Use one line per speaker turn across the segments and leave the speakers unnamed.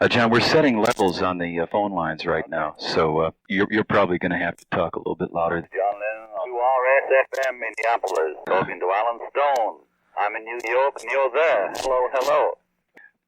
John, we're setting levels on the phone lines right now, so you're probably going to have to talk a little bit louder.
John Lennon on KQRS FM Minneapolis, talking to Alan Stone. I'm in New York and you're there. Hello, hello.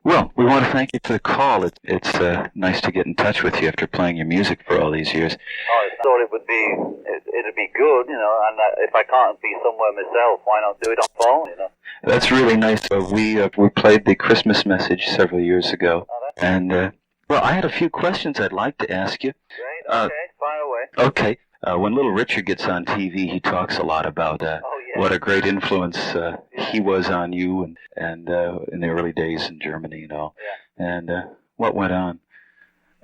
Well, we want to thank you for the call. It's nice to get in touch with you after playing your music for all these years.
Oh, I thought it'd be good, you know, and if I can't be somewhere myself, why not do it on phone, you know?
That's really nice. We played the Christmas message several years ago, and well, I had a few questions I'd like to ask you.
Great, okay, fire away.
Okay. When Little Richard gets on TV, he talks a lot about what a great influence he was on you and in the early days in Germany and all.
Yeah.
And what went on?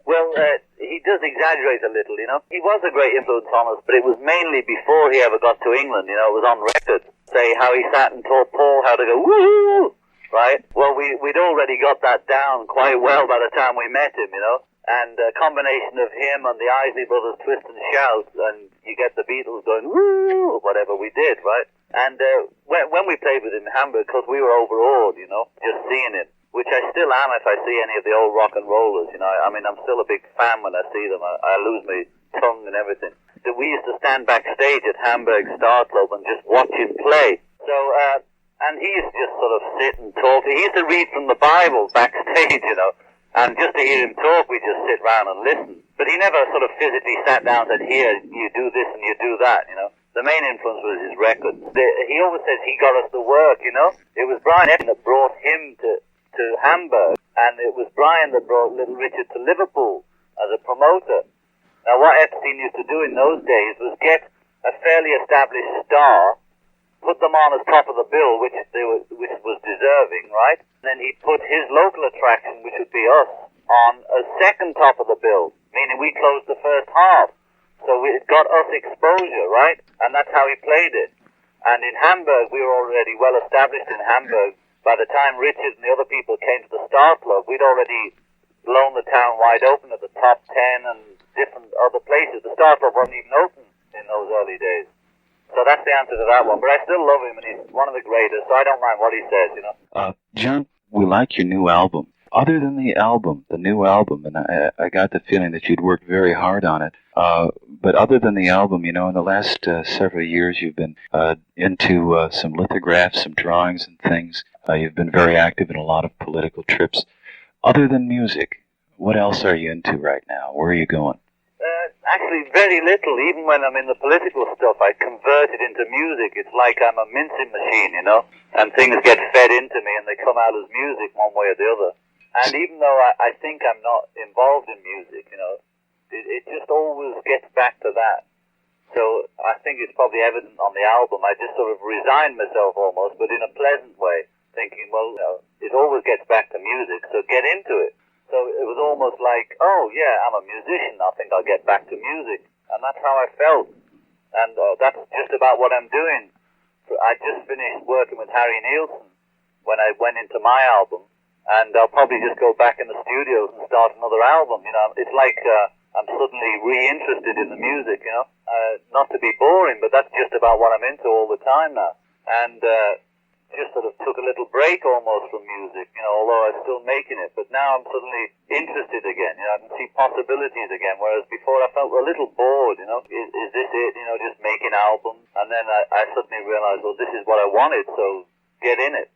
Well, he does exaggerate a little, you know. He was a great influence on us, but it was mainly before he ever got to England, you know. It was on record. Say how he sat and taught Paul how to go, woo, right? Well, we'd already got that down quite well by the time we met him, you know. And a combination of him and the Isley Brothers twist and shout, and you get the Beatles going, woo, whatever we did, right? And when we played with him in Hamburg, because we were overawed, you know, just seeing him, which I still am if I see any of the old rock and rollers, you know. I mean, I'm still a big fan when I see them. I lose my tongue and everything. That we used to stand backstage at Hamburg Star Club and just watch him play. So, and he used to just sort of sit and talk. He used to read from the Bible backstage, you know. And just to hear him talk, we just sit round and listen. But he never sort of physically sat down and said, here, you do this and you do that, you know. The main influence was his records. He always says he got us the work, you know. It was Brian Epstein that brought him to Hamburg, and it was Brian that brought Little Richard to Liverpool as a promoter. Now, what Epstein used to do in those days was get a fairly established star, put them on as top of the bill, which was deserving, right? And then he'd put his local attraction, which would be us, on as second top of the bill, meaning we closed the first half. So it got us exposure, right? And that's how he played it. And in Hamburg, we were already well established in Hamburg. By the time Richard and the other people came to the Star Club, we'd already blown the town wide open at the top 10 and different other places. The Star Club wasn't even open in those early days. So that's the answer to that one. But I still love him, and he's one of the greatest, so I don't mind what he says, you know.
John, we like your new album. Other than the new album, and I got the feeling that you'd worked very hard on it, but other than the album, you know, in the last several years you've been into some lithographs, some drawings and things. You've been very active in a lot of political trips. Other than music, what else are you into right now? Where are you going?
Actually, very little. Even when I'm in the political stuff, I convert it into music. It's like I'm a mincing machine, you know, and things get fed into me and they come out as music one way or the other. And even though I think I'm not involved in music, you know, it just always gets back to that. So I think it's probably evident on the album. I just sort of resigned myself almost, but in a pleasant way, thinking, well, you know, it always gets back to music, so get into it. So it was almost like, oh yeah, I'm a musician, I think I'll get back to music. And that's how I felt. And that's just about what I'm doing. I just finished working with Harry Nilsson when I went into my album. And I'll probably just go back in the studios and start another album, you know. It's like I'm suddenly re-interested in the music, you know. Not to be boring, but that's just about what I'm into all the time now. And just sort of took a little break almost from music, you know, although I'm still making it. But now I'm suddenly interested again, you know, I can see possibilities again, whereas before I felt a little bored, you know. Is this it, you know, just making albums? And then I suddenly realized, well, this is what I wanted, so get in it.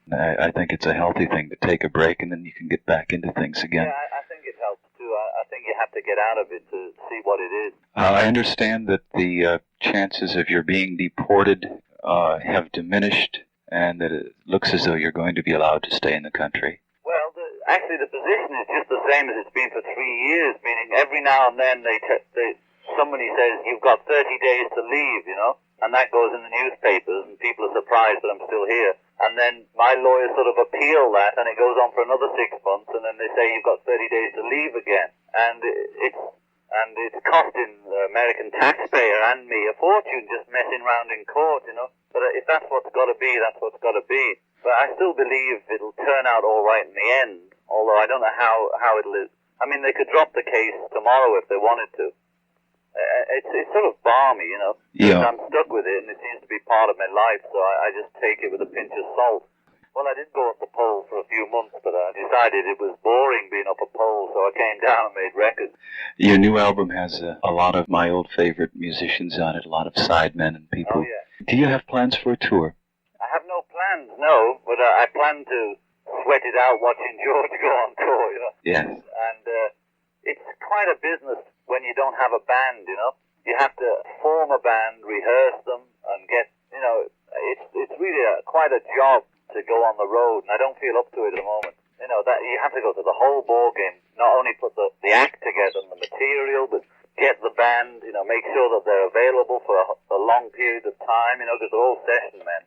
I think it's a healthy thing to take a break and then you can get back into things again.
Yeah, I think it helps too. I think you have to get out of it to see what it is.
I understand that the chances of your being deported have diminished and that it looks as though you're going to be allowed to stay in the country.
Well, actually the position is just the same as it's been for 3 years, meaning every now and then somebody says, you've got 30 days to leave, you know, and that goes in the newspapers and people are surprised that I'm still here. And then my lawyers sort of appeal that, and it goes on for another 6 months, and then they say you've got 30 days to leave again. And it's costing the American taxpayer and me a fortune just messing around in court, you know. But if that's what's got to be, that's what's got to be. But I still believe it'll turn out all right in the end, although I don't know how it'll... I mean, they could drop the case tomorrow if they wanted to. It's sort of balmy, you know.
Yeah.
I'm stuck with it, and it seems to be part of my life, so I just take it with a pinch of salt. Well, I did go up the pole for a few months, but I decided it was boring being up a pole, so I came down and made records.
Your new album has a lot of my old favorite musicians on it, a lot of sidemen and people.
Oh, yeah.
Do you have plans for a tour?
I have no plans, no, but I plan to sweat it out watching George go on tour, you know.
Yes.
And it's quite a business when you don't have a band, you know. You have to form a band, rehearse them, and get, you know, it's really quite a job to go on the road, and I don't feel up to it at the moment. You know, that you have to go to the whole ball game, not only put the act together and the material, but get the band, you know, make sure that they're available for a long period of time, you know, because they're all session men.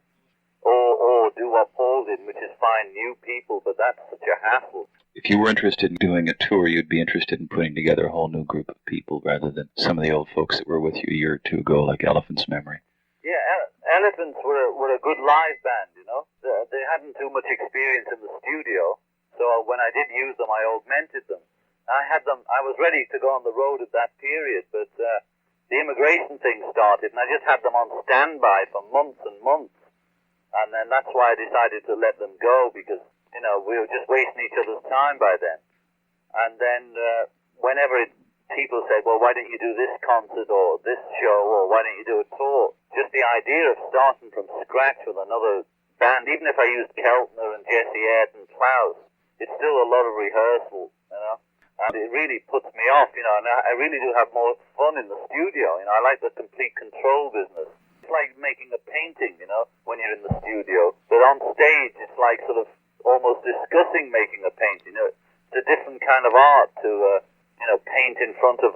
Or do what Paul did, which is find new people, but that's such a hassle.
If you were interested in doing a tour, you'd be interested in putting together a whole new group of people rather than some of the old folks that were with you a year or two ago, like Elephant's Memory.
Yeah, Elephants were a good live band, you know. They hadn't too much experience in the studio, so when I did use them, I augmented them. I was ready to go on the road at that period, but the immigration thing started, and I just had them on standby for months and months. And then that's why I decided to let them go, because, you know, we were just wasting each other's time by then. And then whenever people say, well, why don't you do this concert or this show, or why don't you do a tour? Just the idea of starting from scratch with another band, even if I used Keltner and Jesse Ed and Klaus, it's still a lot of rehearsal, you know. And it really puts me off, you know, and I really do have more fun in the studio. You know, I like the complete control business. It's like making a painting, you know, when you're in the studio. But on stage, it's like sort of almost discussing making a painting. You know, it's a different kind of art to, you know, paint in front of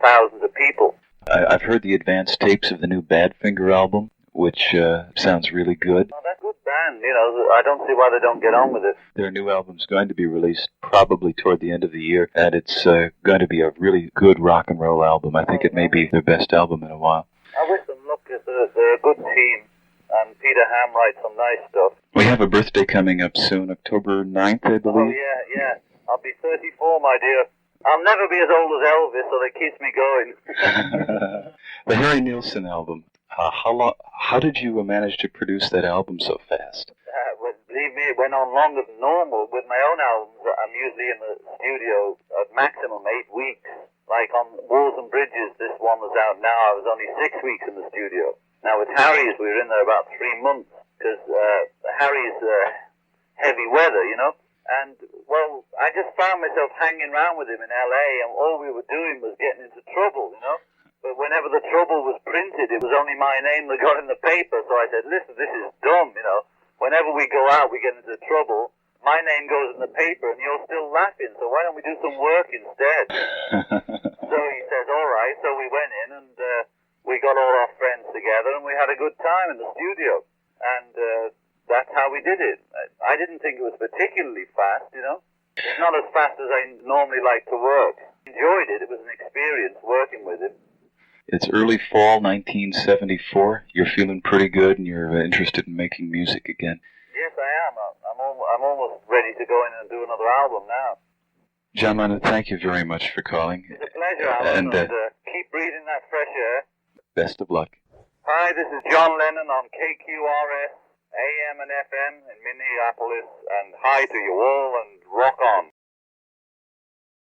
thousands of people.
I've heard the advanced tapes of the new Badfinger album, which sounds really good.
Oh, that's a good band, you know. I don't see why they don't get on with it.
Their new album's going to be released probably toward the end of the year, and it's going to be a really good rock and roll album. I think it may be their best album in a while.
I wish them luck, because they're a good team, and Peter Ham writes some nice stuff.
We have a birthday coming up soon, October 9th, I believe.
Oh, yeah. I'll be 34, my dear. I'll never be as old as Elvis, so that keeps me going.
The Harry Nilsson album. How did you manage to produce that album so fast?
Well, believe me, it went on longer than normal. With my own albums, I'm usually in the studio at maximum 8 weeks. Like on Walls and Bridges, this one was out now. I was only 6 weeks in the studio. Now with Harry's, we were in there about 3 months, because Harry's heavy weather, you know. And, well, I just found myself hanging around with him in L.A., and all we were doing was getting into trouble, you know. But whenever the trouble was printed, it was only my name that got in the paper. So I said, listen, this is dumb, you know. Whenever we go out, we get into trouble. My name goes in the paper, and you're still laughing, so why don't we do some work instead? So he says, all right. So we went in, and we got all our friends together, and we had a good time in the studio. And that's how we did it. I didn't think it was particularly fast, you know. It's not as fast as I normally like to work. Enjoyed it. It was an experience working with him.
It's early fall 1974. You're feeling pretty good, and you're interested in making music again.
Yes, I am. I'm almost ready to go in and do another album now.
John Lennon, thank you very much for calling.
It's a pleasure, Alan, and keep breathing that fresh air.
Best of luck.
Hi, this is John Lennon on KQRS, AM and FM in Minneapolis, and hi to you all, and rock on.